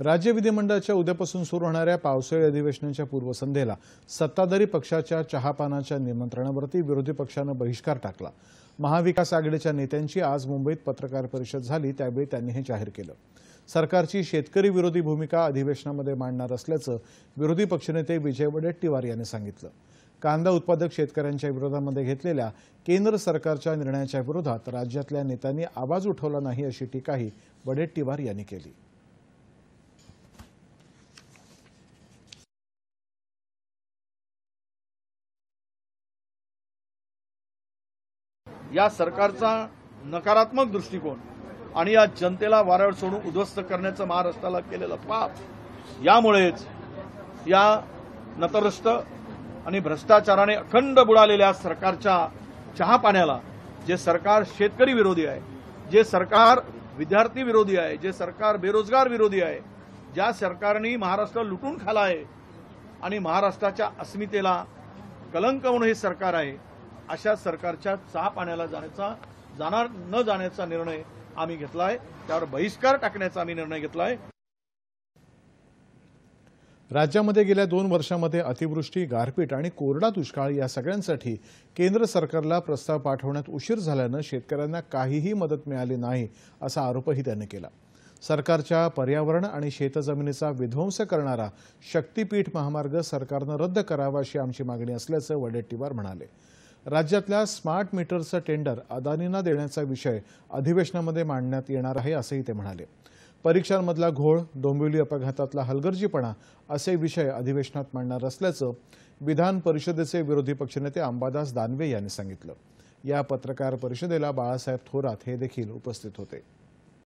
राज्य विधिमंडळाच्या उद्यापासून सुरू होणाऱ्या पावसाळी अधिवेशनाच्या पूर्वसंध्येला सत्ताधारी पक्षाच्या चहापानाच्या निमंत्रणावरती विरोधी पक्षानं बहिष्कार टाकला। महाविकास आघाडीच्या नेत्यांची आज मुंबईत पत्रकार परिषद झाली, त्यावेळी त्यांनी हे जाहीर केलं। सरकारची शेतकरी विरोधी भूमिका अधिवेशनामध्ये मांडणार असल्याचं विरोधी पक्षनेते विजय वडेट्टीवार यांनी सांगितलं। कांदा उत्पादक शेतकऱ्यांच्या विरोधामध्ये घेतलेल्या केंद्र सरकारच्या निर्णयाच्या विरोधात राज्यातल्या नेत्यांनी आवाज उठवला नाही, अशी टीकाही वडेट्टीवार यांनी केली। या सरकारचा नकारात्मक दृष्टिकोन आणि या जनतेला वाऱ्यावर सोडून उद्ध्वस्त करण्याचं महाराष्ट्राला केलेलं पाप, यामुळेच या नतरस्त आणि भ्रष्टाचाराने अखंड बुडालेल्या सरकारच्या चहापाण्याला, जे सरकार शेतकरी विरोधी आहे, जे सरकार विद्यार्थी विरोधी आहे, जे सरकार बेरोजगार विरोधी आहे, ज्या सरकारने महाराष्ट्र लुटून खाला आहे आणि महाराष्ट्राच्या अस्मितेला कलंक होऊन हे सरकार आहे, अशा सरकारच्या चहापाण्याला न जाण्याचा निर्णय आम्ही घेतलाय। त्यावर बहिष्कार टाकण्याचा आम्ही निर्णय घेतलाय। राज्यामध्ये गेल्या 2 वर्षांमध्ये अतिवृष्टी, गारपीट आणि कोरडा दुष्काळ या सगळ्यांसाठी केंद्र सरकारला प्रस्ताव पाठवण्यात उशीर झाल्यानं शेतकऱ्यांना काहीही मदत मिळाली नाही, असा आरोपही त्यांनी केला। सरकारच्या पर्यावरण आणि शेतजमिनीचा विध्वंस करणारा शक्तीपीठ महामार्ग सरकारनं रद्द करावा, अशी आमची मागणी असल्याचं वडेट्टीवार म्हणाले। राज्यातल्या स्मार्ट मीटरचं टेंडर अदानींना देण्याचा विषय अधिवेशनामध्ये मांडण्यात येणार आहे, असंही ते म्हणाले। परीक्षांमधला घोळ, डोंबिवली अपघातातला हलगर्जीपणा असे विषय अधिवेशनात मांडणार असल्याचं विधान परिषदेचे विरोधी पक्षनेते अंबादास दानवे यांनी सांगितलं। या पत्रकार परिषदेला बाळासाहेब थोरात हे देखील उपस्थित होते।